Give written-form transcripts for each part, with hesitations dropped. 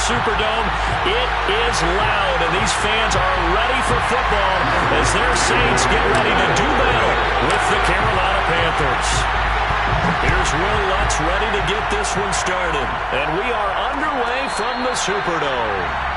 Superdome. It is loud, and these fans are ready for football as their Saints get ready to do battle with the Carolina Panthers. Here's Will Lutz ready to get this one started, and we are underway from the Superdome.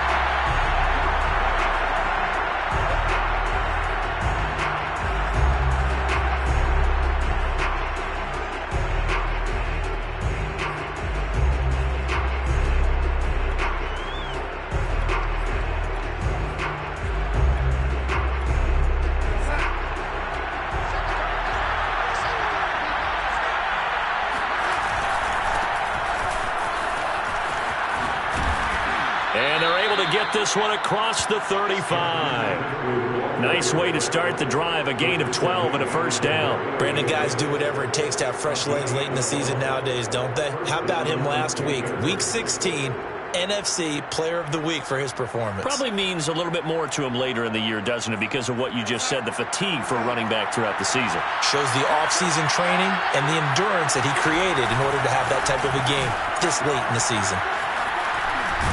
And they're able to get this one across the 35. Nice way to start the drive, a gain of 12 and a first down. Brandon, guys do whatever it takes to have fresh legs late in the season nowadays, don't they? How about him last week? Week 16, NFC Player of the Week for his performance. Probably means a little bit more to him later in the year, doesn't it? Because of what you just said, the fatigue for a running back throughout the season. Shows the offseason training and the endurance that he created in order to have that type of a game this late in the season.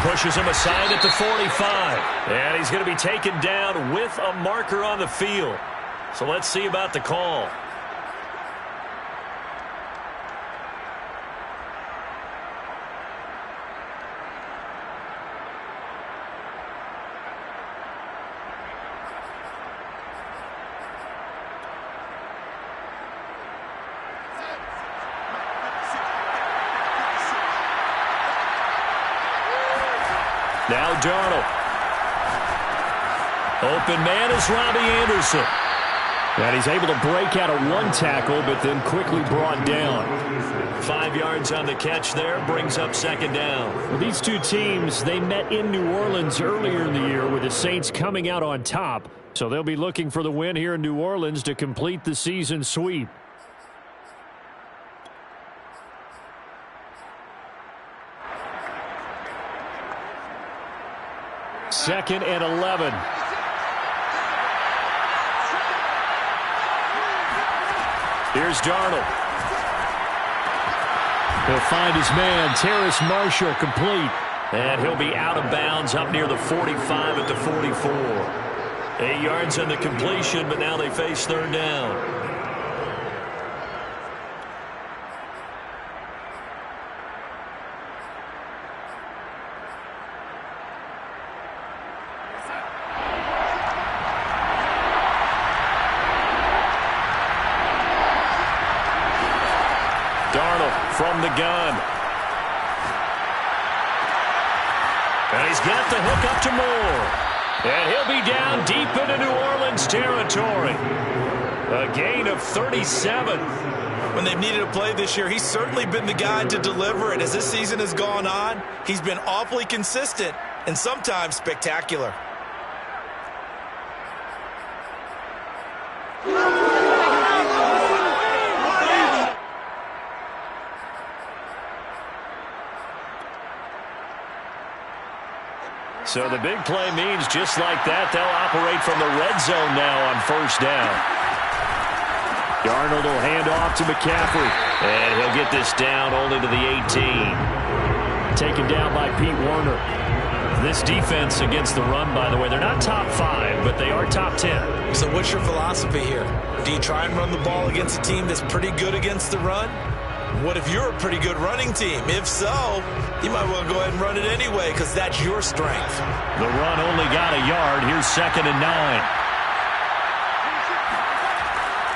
Pushes him aside at the 45. And he's going to be taken down with a marker on the field. So let's see about the call. Now Darnold. Open man is Robbie Anderson. And he's able to break out of one tackle, but then quickly brought down. 5 yards on the catch there, brings up second down. Well, these two teams, they met in New Orleans earlier in the year with the Saints coming out on top. So they'll be looking for the win here in New Orleans to complete the season sweep. Second and 11. Here's Darnold. He'll find his man, Terrace Marshall, complete. And he'll be out of bounds up near the 45 at the 44. 8 yards on the completion, but now they face third down. Darnold from the gun. And he's got the hook up to Moore. And he'll be down deep into New Orleans territory. A gain of 37. When they've needed a play this year, he's certainly been the guy to deliver it. As this season has gone on, he's been awfully consistent and sometimes spectacular. So the big play means just like that, they'll operate from the red zone now on first down. Darnold will hand off to McCaffrey. And he'll get this down only to the 18. Taken down by Pete Werner. This defense against the run, by the way, they're not top 5, but they are top 10. So what's your philosophy here? Do you try and run the ball against a team that's pretty good against the run? What if you're a pretty good running team? If so, you might well go ahead and run it anyway because that's your strength. The run only got a yard. Here's second and 9.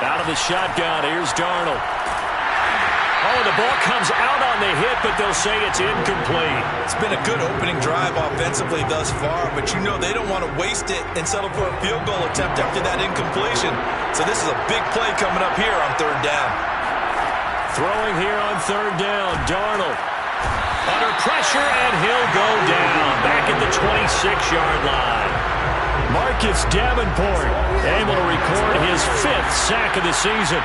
Out of the shotgun, here's Darnold. Oh, the ball comes out on the hit, but they'll say it's incomplete. It's been a good opening drive offensively thus far, but you know they don't want to waste it and settle for a field goal attempt after that incompletion. So this is a big play coming up here on third down. Throwing here on third down, Darnold. Under pressure, and he'll go down. Back at the 26-yard line. Marcus Davenport able to record his 5th sack of the season.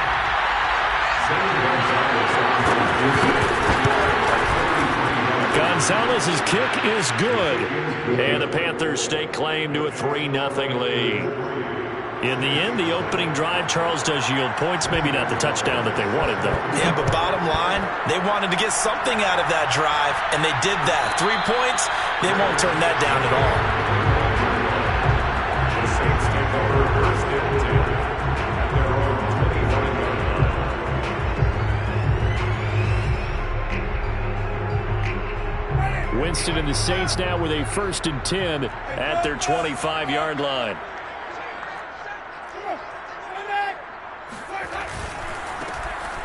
Gonzalez's kick is good. And the Panthers stake claim to a 3-0 lead. In the end, the opening drive, Charles, does yield points. Maybe not the touchdown that they wanted, though. Yeah, but bottom line, they wanted to get something out of that drive, and they did that. 3 points, They won't turn that down at all. The Saints take over first and 10 at their own 25-yard line. Winston and the Saints now with a 1st and 10 at their 25-yard line.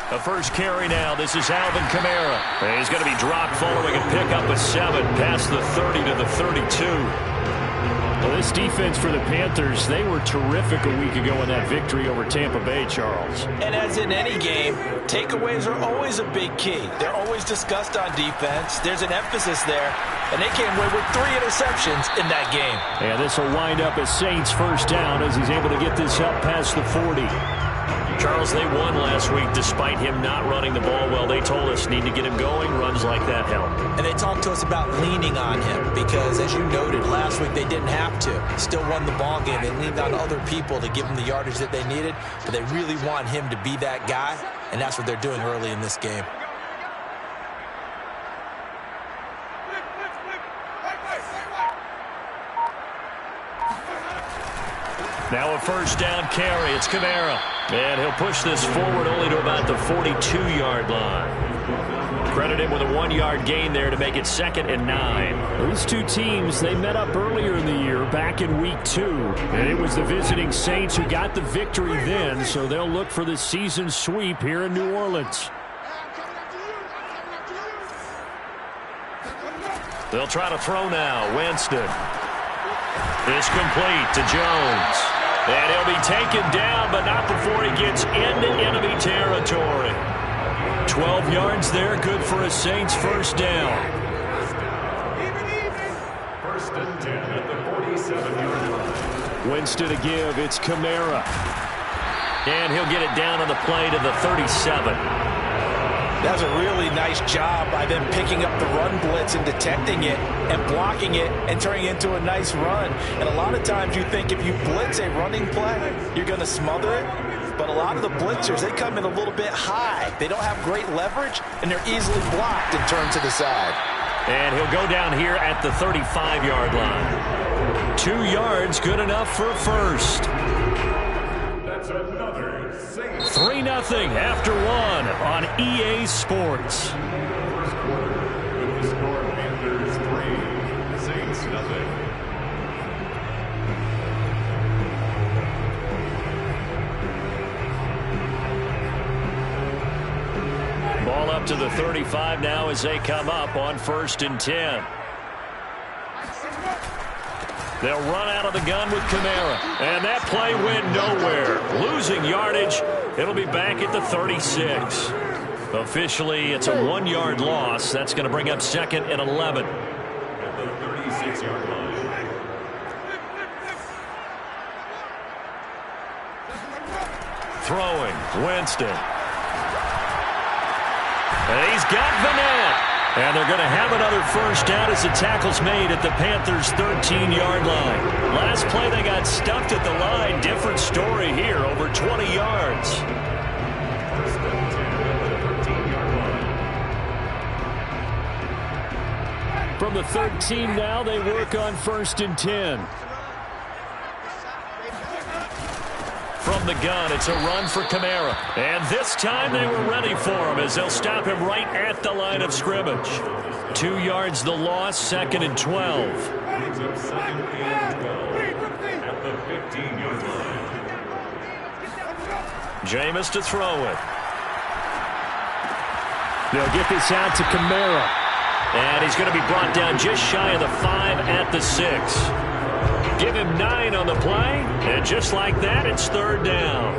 The first carry now. This is Alvin Kamara. And he's going to be dropped following a pickup of 7 past the 30 to the 32. Well, this defense for the Panthers, they were terrific a week ago in that victory over Tampa Bay, Charles. And as in any game, takeaways are always a big key. They're always discussed on defense. There's an emphasis there, and they came away with 3 interceptions in that game. And this will wind up as Saints first down as he's able to get this up past the 40. Charles, they won last week despite him not running the ball well. They told us need to get him going. Runs like that help. And they talked to us about leaning on him because, as you noted, last week they didn't have to. Still won the ball game. They leaned on other people to give them the yardage that they needed, but they really want him to be that guy, and that's what they're doing early in this game. Now a first down carry. It's Kamara. And he'll push this forward only to about the 42-yard line. Credit him with a 1-yard gain there to make it 2nd and 9. These two teams, they met up earlier in the year back in week 2. And it was the visiting Saints who got the victory then, so they'll look for the season sweep here in New Orleans. They'll try to throw now. Winston. It's complete to Jones. And he'll be taken down, but not before he gets into enemy territory. 12 yards there, good for a Saints first down. First and 10 at the 47-yard line. Winston to give, it's Kamara. And he'll get it down on the play to the 37. That was a really nice job by them picking up the run blitz and detecting it and blocking it and turning it into a nice run. And a lot of times you think if you blitz a running play, you're going to smother it. But a lot of the blitzers, they come in a little bit high. They don't have great leverage, and they're easily blocked and turned to the side. And he'll go down here at the 35-yard line. 2 yards, good enough for a first. That's another Saints. 3-0 after 1 on EA Sports. First quarter with the score Panthers 3, Saints 0. Ball up to the 35 now as they come up on 1st and 10. They'll run out of the gun with Kamara. And that play went nowhere. Losing yardage. It'll be back at the 36. Officially, it's a 1-yard loss. That's going to bring up 2nd and 11. At the 36-yard line. Throwing, Winston. And he's got Vanette. And they're going to have another first down as the tackle's made at the Panthers' 13-yard line. Last play, they got stuffed at the line. Different story here, over 20 yards. First and 10 at the 13-yard line. From the 13 now, they work on 1st and 10. From the gun, it's a run for Kamara. And this time they were ready for him as they'll stop him right at the line of scrimmage. 2 yards the loss, 2nd and 12. Brings up 2nd and 12 at the 15-yard line. Jameis to throw it. They'll get this out to Kamara. And he's going to be brought down just shy of the 5 at the 6. Give him 9 on the play, and just like that, it's 3rd down.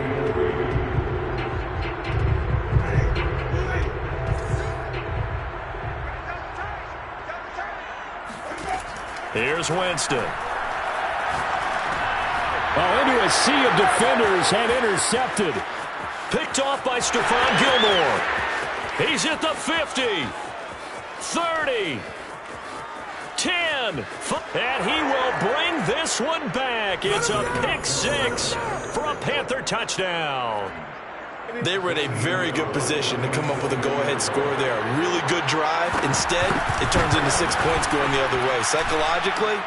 Here's Winston. Oh, into a sea of defenders and intercepted. Picked off by Stephon Gilmore. He's at the 50, 30. 10, and he will bring this one back. It's a pick 6 for a Panther touchdown. They were in a very good position to come up with a go-ahead score there. A really good drive. Instead, it turns into 6 points going the other way. Psychologically,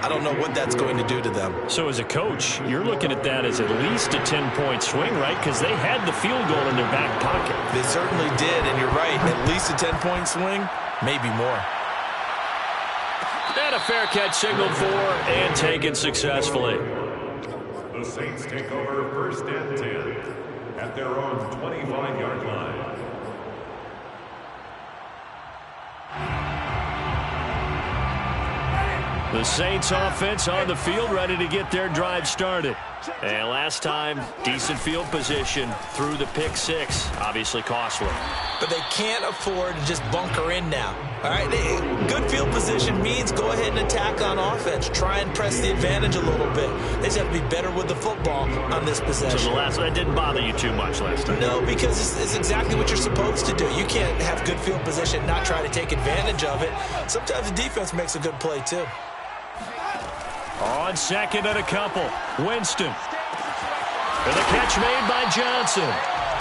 I don't know what that's going to do to them. So as a coach, you're looking at that as at least a 10-point swing, right? Because they had the field goal in their back pocket. They certainly did, and you're right. At least a 10-point swing, maybe more. And a fair catch signaled for and taken successfully. The Saints take over 1st and 10 at their own 25-yard line. The Saints offense on the field, ready to get their drive started. And last time, decent field position through the pick six. Obviously costly. But they can't afford to just bunker in now. All right, good field position means go ahead and attack on offense. Try and press the advantage a little bit. They just have to be better with the football on this possession. So the last one, that didn't bother you too much last time? No, because it's exactly what you're supposed to do. You can't have good field position and not try to take advantage of it. Sometimes the defense makes a good play, too. On second and a couple, Winston. And the catch made by Johnson.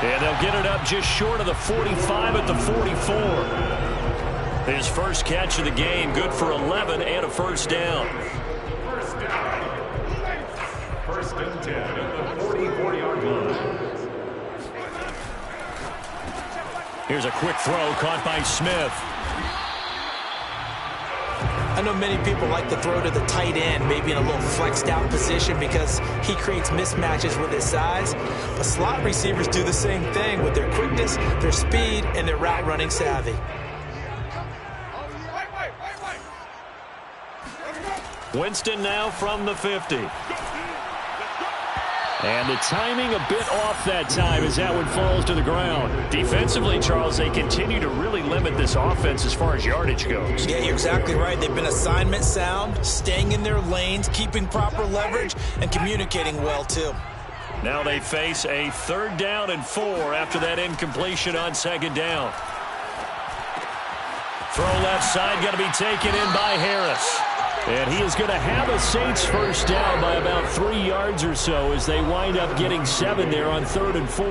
And they'll get it up just short of the 45 at the 44. His first catch of the game, good for 11 and a first down. First down. 1st and 10 at the 44-yard line. Here's a quick throw caught by Smith. I know many people like to throw to the tight end, maybe in a little flexed out position because he creates mismatches with his size. But slot receivers do the same thing with their quickness, their speed, and their route running savvy. Winston now from the 50. And the timing a bit off that time as that one falls to the ground. Defensively, Charles, they continue to really limit this offense as far as yardage goes. Yeah, you're exactly right. They've been assignment sound, staying in their lanes, keeping proper leverage, and communicating well, too. Now they face a 3rd down and 4 after that incompletion on 2nd down. Throw left side, going to be taken in by Harris. And he is going to have a Saints first down by about 3 yards or so as they wind up getting 7 there on 3rd and 4.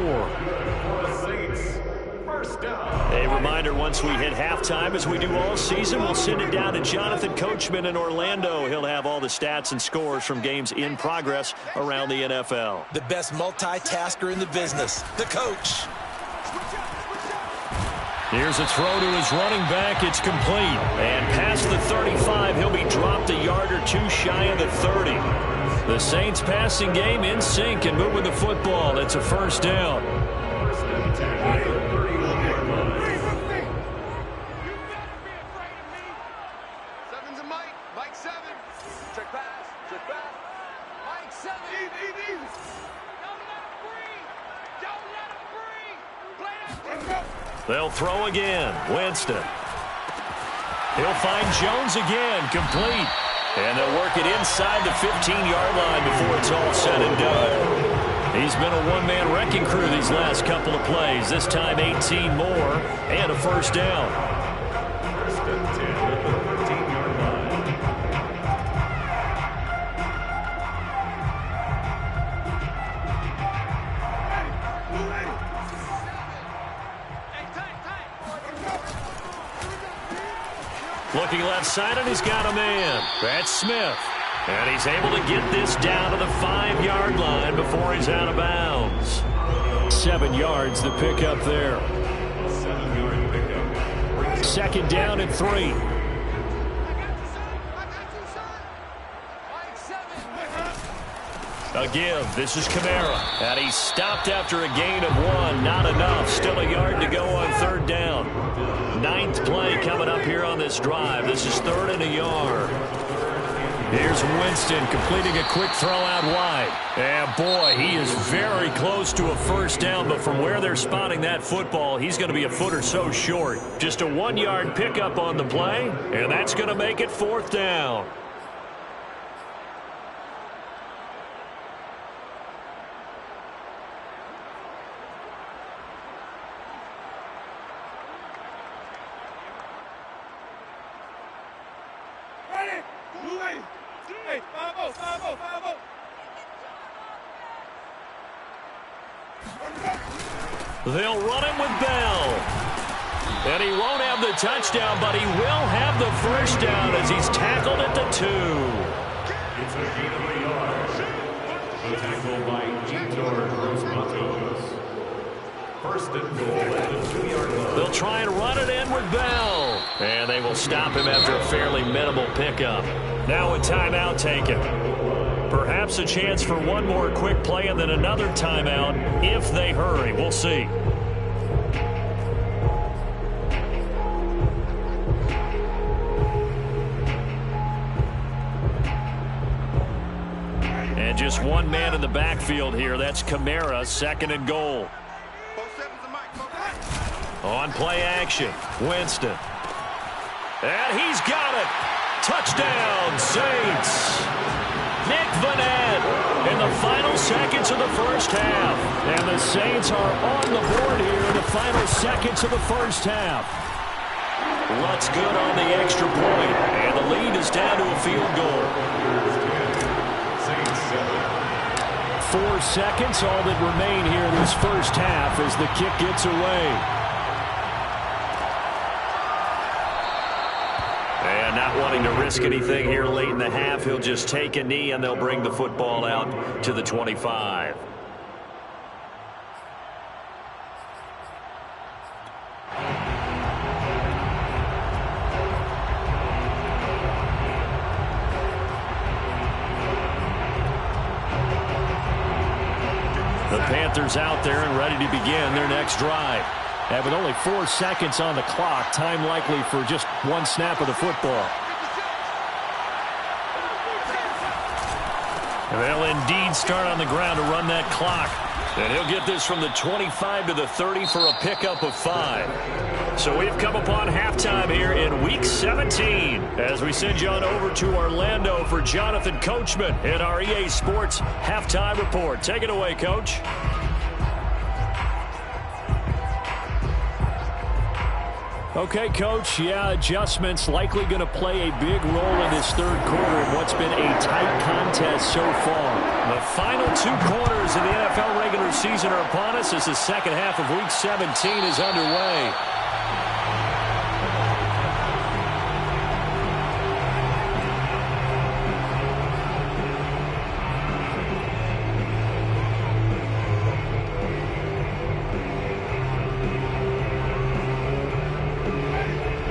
Saints, first down. A reminder, once we hit halftime, as we do all season, we'll send it down to Jonathan Coachman in Orlando. He'll have all the stats and scores from games in progress around the NFL. The best multitasker in the business, the coach. Here's a throw to his running back. It's complete. And past the 35, he'll be dropped a yard or two shy of the 30. The Saints passing game in sync and moving the football. It's a first down. 1st and 10 at the 31-yard line. Seven's a Mike. Mike 7. Check pass. Check pass. Mike 7. Don't let him breathe. Don't let him breathe. Play that. They'll throw again. Winston. He'll find Jones again. Complete. And they'll work it inside the 15-yard line before it's all said and done. He's been a one-man wrecking crew these last couple of plays. This time 18 more and a first down. 1st and 10 at the 13-yard line. Looking left side, and he's got a man. That's Smith. And he's able to get this down to the 5-yard line before he's out of bounds. 7 yards, the pickup there. 7-yard pickup. 2nd down and 3. A give. This is Kamara. And he's stopped after a gain of 1. Not enough. Still a yard to go on 3rd down. 9th play coming up here on this drive. This is 3rd and a yard. Here's Winston completing a quick throw out wide. And boy, he is very close to a first down, but from where they're spotting that football, he's going to be a foot or so short. Just a 1-yard pickup on the play, and that's going to make it 4th down. Hey, 5-0, 5-0, 5-0. They'll run it with Bell. And he won't have the touchdown, but he will have the first down as he's tackled at the 2. It's a gain of a yard. The tackle by Etor Gross-Matos. First and goal at the 2-yard line. They'll try and run it in with Bell. And they will stop him after a fairly minimal pickup. Now a timeout taken. Perhaps a chance for one more quick play and then another timeout if they hurry. We'll see. And just one man in the backfield here. That's Kamara, 2nd and goal. On play action, Winston. And he's got it. Touchdown, Saints. Nick Vanette in the final seconds of the first half. And the Saints are on the board here in the final seconds of the first half. Lutz good on the extra point. And the lead is down to a field goal. 4 seconds, all that remain here in this first half as the kick gets away. And not wanting to risk anything here late in the half, he'll just take a knee and they'll bring the football out to the 25. The Panthers out there and ready to begin their next drive. And with only 4 seconds on the clock, time likely for just one snap of the football. And they'll indeed start on the ground to run that clock. And he'll get this from the 25 to the 30 for a pickup of 5. So we've come upon halftime here in Week 17 as we send you on over to Orlando for Jonathan Coachman in our EA Sports Halftime Report. Take it away, Coach. Okay, Coach, adjustments likely going to play a big role in this third quarter in what's been a tight contest so far. The final 2 quarters of the NFL regular season are upon us as the second half of Week 17 is underway.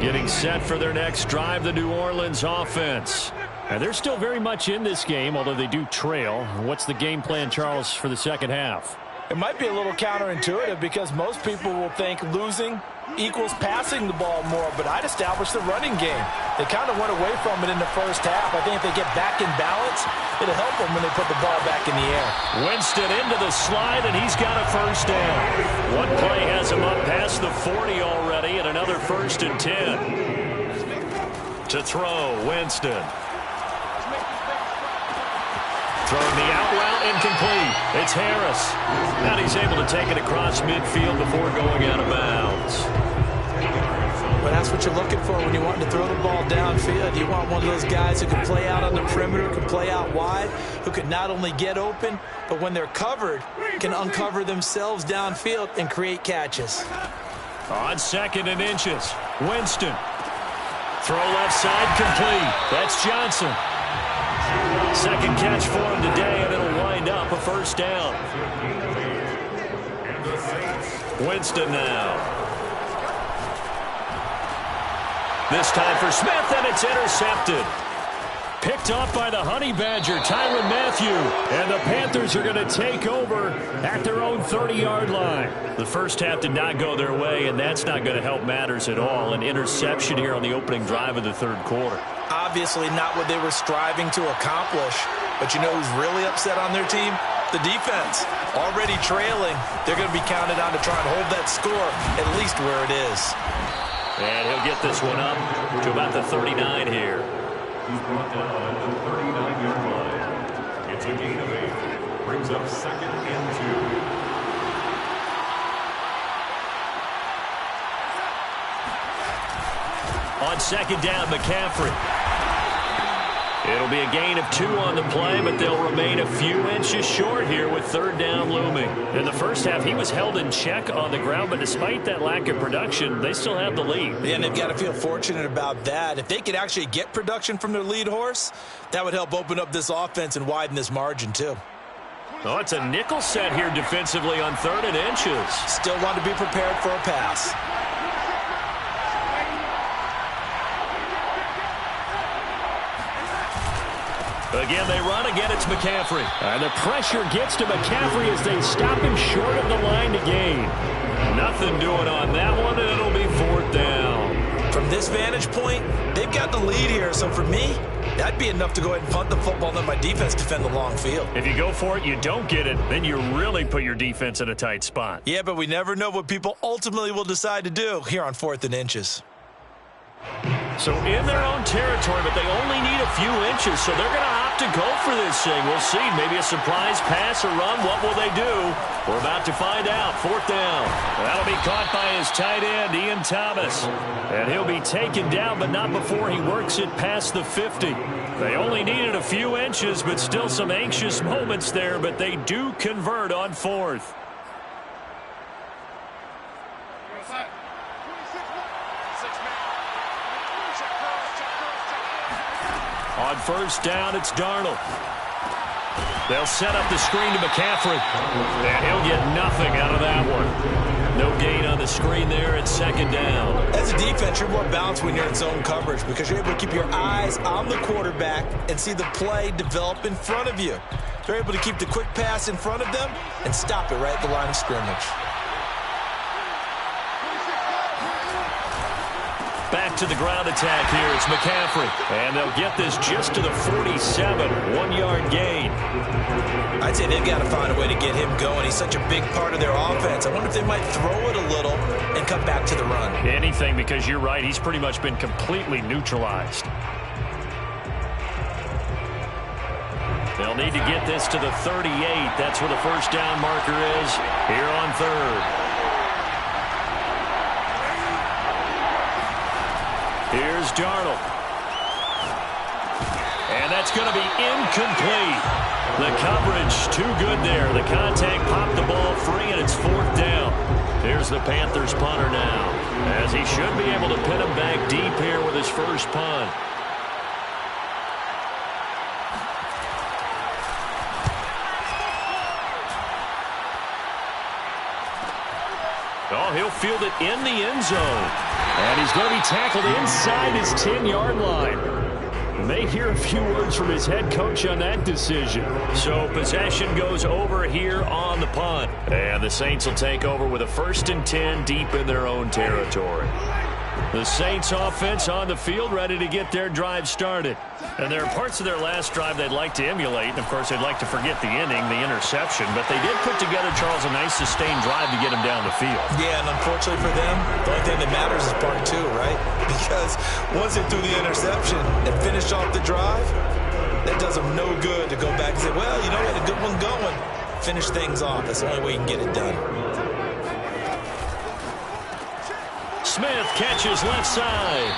Getting set for their next drive, the New Orleans offense. And they're still very much in this game, although they do trail. What's the game plan, Charles, for the second half? It might be a little counterintuitive because most people will think losing equals passing the ball more, but I'd establish the running game. They kind of went away from it in the first half. I think if they get back in balance, it'll help them when they put the ball back in the air. Winston into the slide, and he's got a first down. One play has him up past the 40 already, and another 1st and 10. To throw, Winston. Throwing the out route, incomplete. It's Harris. And he's able to take it across midfield before going out of bounds. But that's what you're looking for when you want to throw the ball downfield. You want one of those guys who can play out on the perimeter, can play out wide, who can not only get open, but when they're covered, can uncover themselves downfield and create catches. On 2nd and inches, Winston. Throw left side, complete. That's Johnson. Second catch for him today, and it'll wind up a first down. Winston now. This time for Smith, and it's intercepted. Picked off by the Honey Badger, Tyrann Mathieu. And the Panthers are going to take over at their own 30-yard line. The first half did not go their way, and that's not going to help matters at all. An interception here on the opening drive of the third quarter. Obviously not what they were striving to accomplish. But you know who's really upset on their team? The defense. Already trailing. They're going to be counted on to try and hold that score at least where it is. And he'll get this one up to about the 39 here. He's brought down at the 39-yard line. It's a gain of 8. Brings up 2nd and 2. On 2nd down, McCaffrey. It'll It'll be a gain of 2 on the play, but they'll remain a few inches short here with third down looming. In the first half, he was held in check on the ground, but despite that lack of production, they still have the lead. And they've got to feel fortunate about that. If they could actually get production from their lead horse, that would help open up this offense and widen this margin too. Oh, it's a nickel set here defensively on 3rd and inches. Still want to be prepared for a pass. Again, they run. Again, it's McCaffrey. And the pressure gets to McCaffrey as they stop him short of the line to gain. Nothing doing on that one, and it'll be 4th down. From this vantage point, they've got the lead here. So for me, that'd be enough to go ahead and punt the football and let my defense defend the long field. If you go for it, you don't get it, then you really put your defense in a tight spot. Yeah, but we never know what people ultimately will decide to do here on 4th and inches. So in their own territory, but they only need a few inches, so they're going to opt to go for this thing. We'll see. Maybe a surprise pass or run. What will they do? We're about to find out. 4th down. That'll be caught by his tight end, Ian Thomas. And he'll be taken down, but not before he works it past the 50. They only needed a few inches, but still some anxious moments there, but they do convert on 4th. On 1st down, it's Darnold. They'll set up the screen to McCaffrey. And he'll get nothing out of that one. No gain on the screen there. It's 2nd down. As a defense, you're more balanced when you're in zone coverage because you're able to keep your eyes on the quarterback and see the play develop in front of you. They're able to keep the quick pass in front of them and stop it right at the line of scrimmage. Back to the ground attack here. It's McCaffrey. And they'll get this just to the 47. 1-yard gain. I'd say they've got to find a way to get him going. He's such a big part of their offense. I wonder if they might throw it a little and come back to the run. Anything, because you're right. He's pretty much been completely neutralized. They'll need to get this to the 38. That's where the 1st down marker is here on 3rd. Here's Darnold. And that's going to be incomplete. The coverage too good there. The contact popped the ball free, and it's 4th down. Here's the Panthers punter now, as he should be able to pin him back deep here with his first punt. Oh, he'll field it in the end zone. And he's going to be tackled inside his 10-yard line. May hear a few words from his head coach on that decision. So possession goes over here on the punt. And the Saints will take over with a 1st and 10 deep in their own territory. The Saints offense on the field ready to get their drive started. And there are parts of their last drive they'd like to emulate. And, of course, they'd like to forget the inning, the interception. But they did put together, Charles, a nice sustained drive to get him down the field. Yeah, and unfortunately for them, the only thing that matters is part 2, right? Because once they threw the interception and finished off the drive, that does them no good to go back and say, well, you know, we had a good one going. Finish things off. That's the only way you can get it done. Smith catches left side.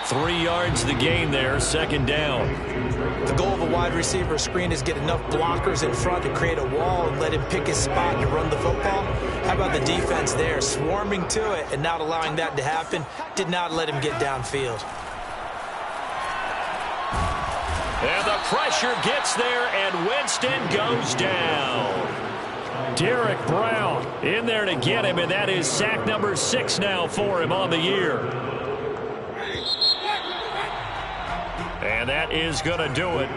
3 yards the gain there, 2nd down. The goal of a wide receiver screen is get enough blockers in front to create a wall and let him pick his spot to run the football. How about the defense there, swarming to it and not allowing that to happen? Did not let him get downfield. And the pressure gets there, and Winston goes down. Derek Brown in there to get him, and that is sack number 6 now for him on the year. And that is going to do it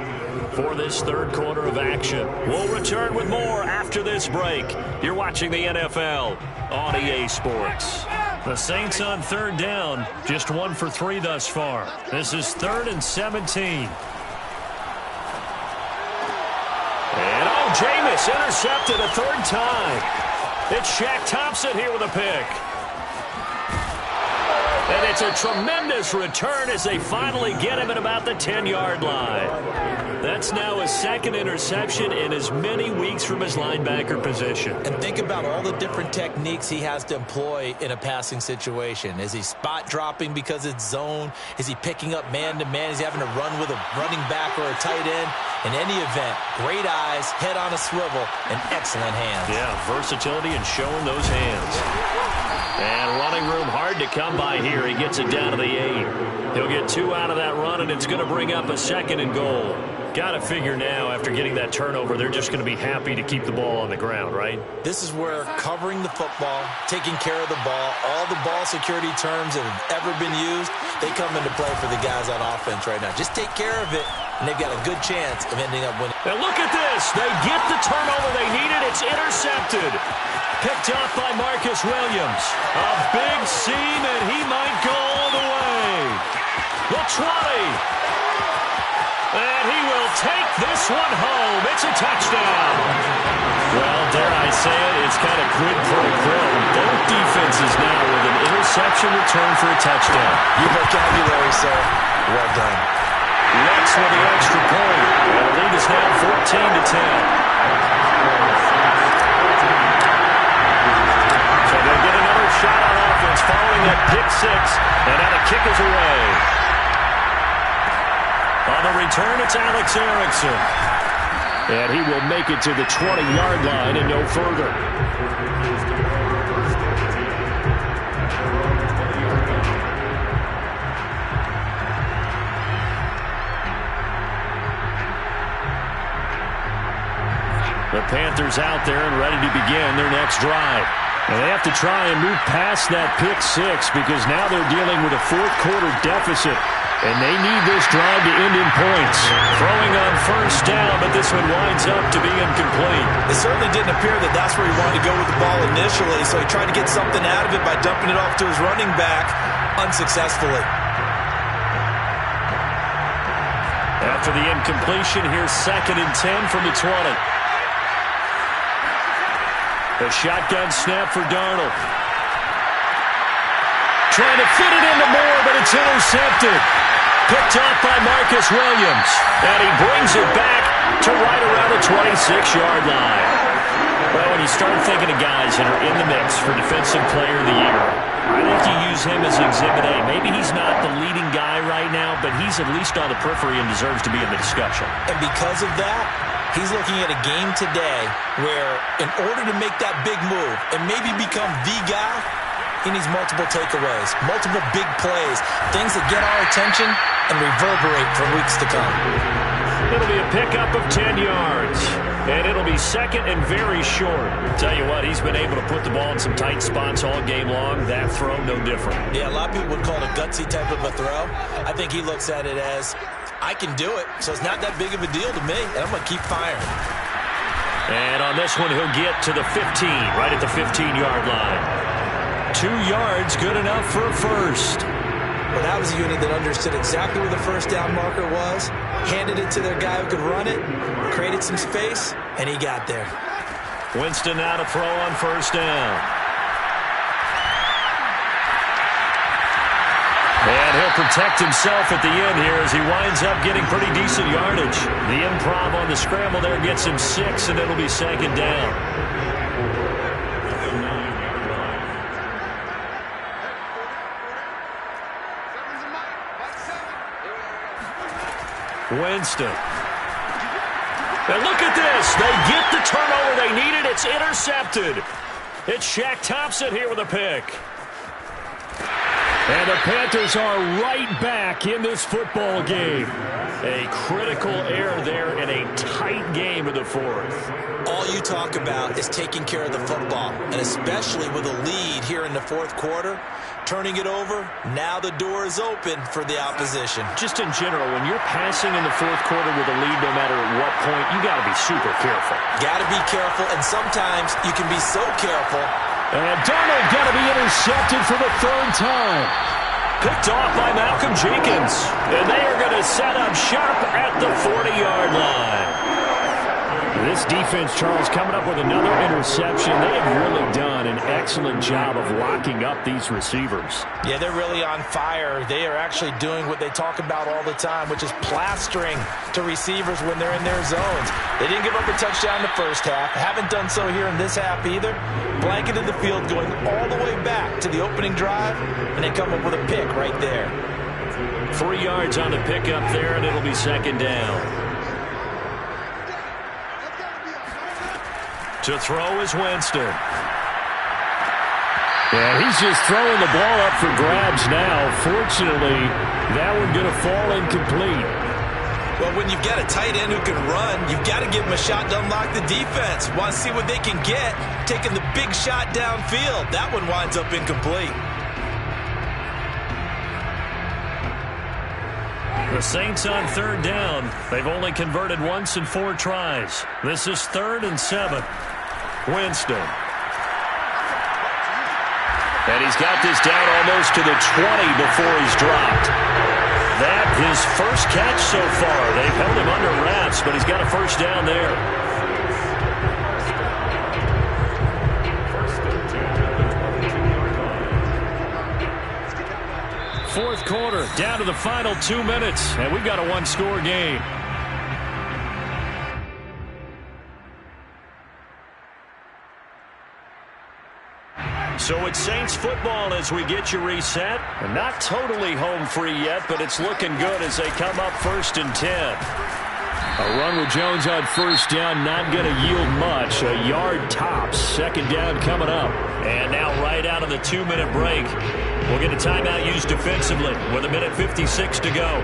for this 3rd quarter of action. We'll return with more after this break. You're watching the NFL on EA Sports. The Saints on 3rd down, just 1 for 3 thus far. This is 3rd and 17. And Jameis intercepted a 3rd time. It's Shaq Thompson here with a pick. And it's a tremendous return as they finally get him at about the 10-yard line. That's now his second interception in as many weeks from his linebacker position. And think about all the different techniques he has to employ in a passing situation. Is he spot dropping because it's zone? Is he picking up man-to-man? Is he having to run with a running back or a tight end? In any event, great eyes, head on a swivel, and excellent hands. Yeah, versatility and showing those hands. And running room hard to come by here. He gets it down to the 8. He'll get 2 out of that run, and it's going to bring up a 2nd and goal. Got to figure now, after getting that turnover, they're just going to be happy to keep the ball on the ground, right? This is where covering the football, taking care of the ball, all the ball security terms that have ever been used, they come into play for the guys on offense right now. Just take care of it, and they've got a good chance of ending up winning. And look at this. They get the turnover they needed. It's intercepted. Picked up by Marcus Williams. A big seam, and he might go all the way. The 20. And he will take this one home. It's a touchdown. Well, dare I say it, it's kind of quid pro quo. Both defenses now with an interception return for a touchdown. Your vocabulary, sir. Well done. Lex with the extra point. And the lead is now 14-10. So they'll get another shot on offense following that pick 6. And now the kick is away. On the return, it's Alex Erickson. And he will make it to the 20-yard line and no further. The Panthers out there and ready to begin their next drive. And they have to try and move past that pick 6 because now they're dealing with a fourth-quarter deficit. And they need this drive to end in points. Throwing on first down, but this one winds up to be incomplete. It certainly didn't appear that that's where he wanted to go with the ball initially, so he tried to get something out of it by dumping it off to his running back unsuccessfully. After the incompletion, here's 2nd and 10 from the 20. The shotgun snap for Darnold. Trying to fit it into Moore, but it's intercepted. Picked up by Marcus Williams. And he brings it back to right around the 26-yard line. Well, when you start thinking of guys that are in the mix for Defensive Player of the Year, I think you use him as Exhibit A. Maybe he's not the leading guy right now, but he's at least on the periphery and deserves to be in the discussion. And because of that, he's looking at a game today where in order to make that big move and maybe become the guy, he needs multiple takeaways, multiple big plays, things that get our attention and reverberate for weeks to come. It'll be a pickup of 10 yards, and it'll be 2nd and very short. Tell you what, he's been able to put the ball in some tight spots all game long. That throw, no different. Yeah, a lot of people would call it a gutsy type of a throw. I think he looks at it as, I can do it, so it's not that big of a deal to me, and I'm going to keep firing. And on this one, he'll get to the 15, right at the 15-yard line. 2 yards, good enough for a first. Well, that was a unit that understood exactly where the first down marker was, handed it to their guy who could run it, created some space, and he got there. Winston now to throw on first down. And he'll protect himself at the end here as he winds up getting pretty decent yardage. The improv on the scramble there gets him 6, and it'll be 2nd down. Winston. And look at this. They get the turnover they needed. It's intercepted. It's Shaq Thompson here with a pick. And the Panthers are right back in this football game. A critical error there in a tight game of the fourth. All you talk about is taking care of the football, and especially with a lead here in the fourth quarter, turning it over, now the door is open for the opposition. Just in general, when you're passing in the fourth quarter with a lead, no matter at what point, you got to be super careful. Got to be careful, and sometimes you can be so careful. And Darnold got to be intercepted for the 3rd time. Picked off by Malcolm Jenkins. And they are going to set up shop at the 40-yard line. This defense, Charles, coming up with another interception. They have really done an excellent job of locking up these receivers. Yeah, they're really on fire. They are actually doing what they talk about all the time, which is plastering to receivers when they're in their zones. They didn't give up a touchdown in the first half. Haven't done so here in this half either. Blanketed the field going all the way back to the opening drive, and they come up with a pick right there. 3 yards on the pickup there, and it'll be second down. To throw is Winston. Yeah, he's just throwing the ball up for grabs now. Fortunately, that one going to fall incomplete. Well, when you've got a tight end who can run, you've got to give him a shot to unlock the defense. Want to see what they can get, taking the big shot downfield. That one winds up incomplete. The Saints on third down. They've only converted once in 4 tries. This is 3rd and 7. Winston. And he's got this down almost to the 20 before he's dropped. That his first catch so far. They've held him under wraps, but he's got a first down there. Fourth quarter, down to the final 2 minutes, and we've got a 1-score game. So it's Saints football as we get you reset. And not totally home free yet, but it's looking good as they come up 1st and 10. A run with Jones on first down, not going to yield much. A yard tops. Second down coming up. And now right out of the 2-minute break, we'll get a timeout used defensively with 1:56 to go.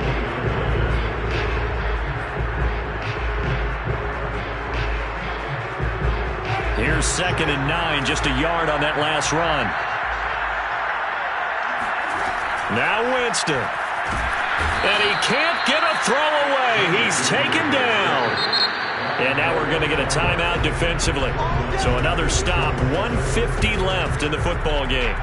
Here's 2nd and 9, just a yard on that last run. Now Winston. And he can't get a throw away. He's taken down. And now we're going to get a timeout defensively. So another stop. 1:50 left in the football game.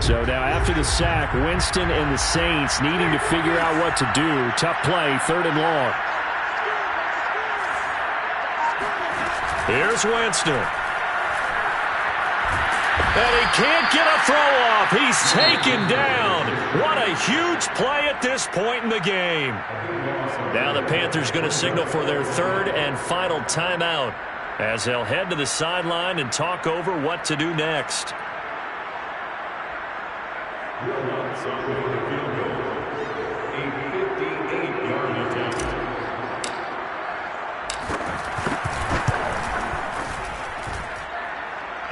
So now after the sack, Winston and the Saints needing to figure out what to do. Tough play, 3rd and long. Here's Winston. And he can't get a throw off. He's taken down. What a huge play at this point in the game. Now the Panthers going to signal for their 3rd and final timeout as they'll head to the sideline and talk over what to do next.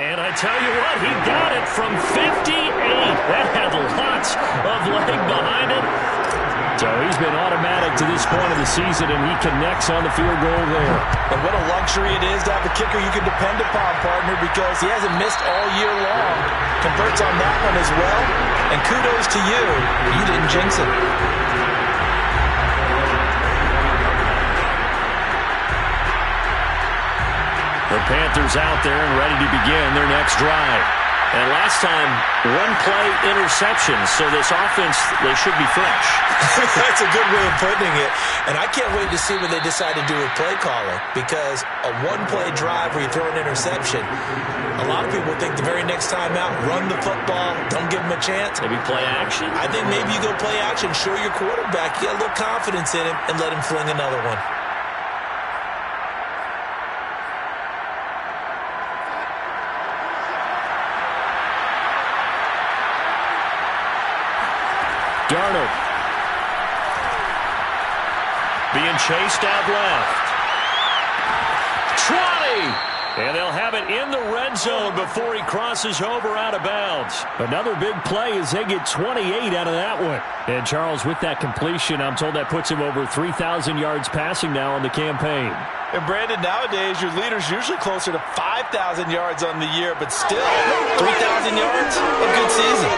And I tell you what, he got it from 58. That had lots of leg behind it. So he's been automatic to this point of the season, and he connects on the field goal there. And what a luxury it is to have a kicker you can depend upon, partner, because he hasn't missed all year long. Converts on that one as well. And kudos to you. You didn't jinx it. The Panthers out there and ready to begin their next drive. And last time, 1-play interception, so this offense, they should be fresh. That's a good way of putting it. And I can't wait to see what they decide to do with play calling, because a 1-play drive where you throw an interception, a lot of people think the very next time out, run the football, don't give them a chance. Maybe play action? I think maybe you go play action, show your quarterback, you got a little confidence in him, and let him fling another one. Darnold being chased out left. 20! And they'll have it in the red zone before he crosses over out of bounds. Another big play as they get 28 out of that one. And Charles, with that completion, I'm told that puts him over 3,000 yards passing now on the campaign. And Brandon, nowadays your leader's usually closer to 5,000 yards on the year, but still 3,000 yards, a good season.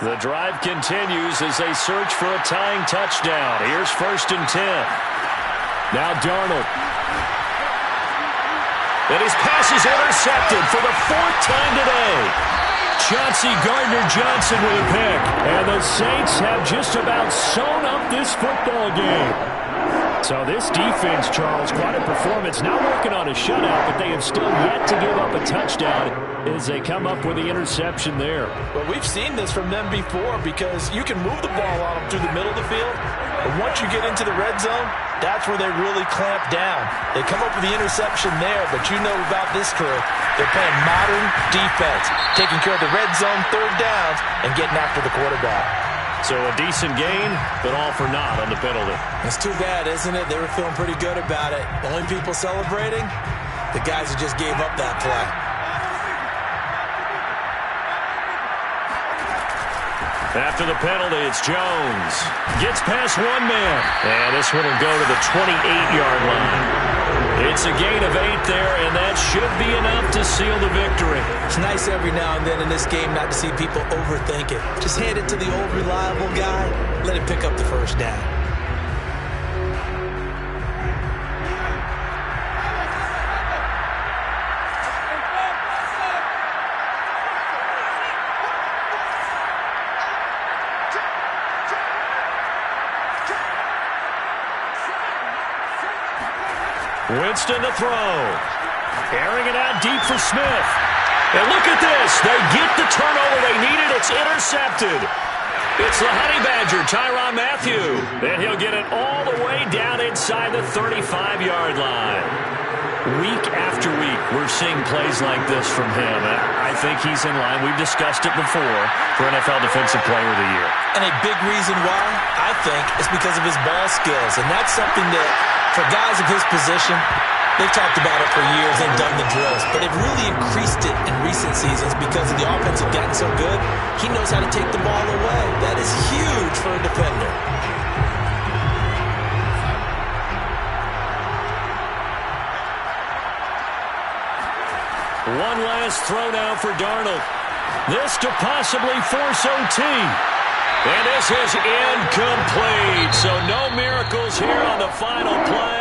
The drive continues as they search for a tying touchdown. Here's 1st and 10. Now Darnold. And his pass is intercepted for the 4th time today. Chauncey Gardner-Johnson with a pick. And the Saints have just about sewn up this football game. So this defense, Charles, quite a performance. Now working on a shutout, but they have still yet to give up a touchdown as they come up with the interception there. Well, we've seen this from them before because you can move the ball on them through the middle of the field. But once you get into the red zone, that's where they really clamp down. They come up with the interception there, but you know about this crew. They're playing modern defense, taking care of the red zone 3rd downs and getting after the quarterback. So a decent gain, but all for naught on the penalty. It's too bad, isn't it? They were feeling pretty good about it. The only people celebrating, the guys who just gave up that play. After the penalty, it's Jones. Gets past one man. And this one will go to the 28-yard line. It's a gain of 8 there, and that should be enough to seal the victory. It's nice every now and then in this game not to see people overthink it. Just hand it to the old reliable guy. Let him pick up the 1st down. Winston to throw. Airing it out deep for Smith. And look at this. They get the turnover they needed. It's intercepted. It's the Honey Badger, Tyrann Mathieu. And he'll get it all the way down inside the 35-yard line. Week after week, we're seeing plays like this from him. I think he's in line. We've discussed it before for NFL Defensive Player of the Year. And a big reason why, I think, is because of his ball skills. And that's something that, for guys of his position, they've talked about it for years. They've done the drills. But they've really increased it in recent seasons because of the offense have gotten so good. He knows how to take the ball away. That is huge for a defender. One last throw now for Darnold. This to possibly force OT. And this is incomplete. So no miracles here on the final play.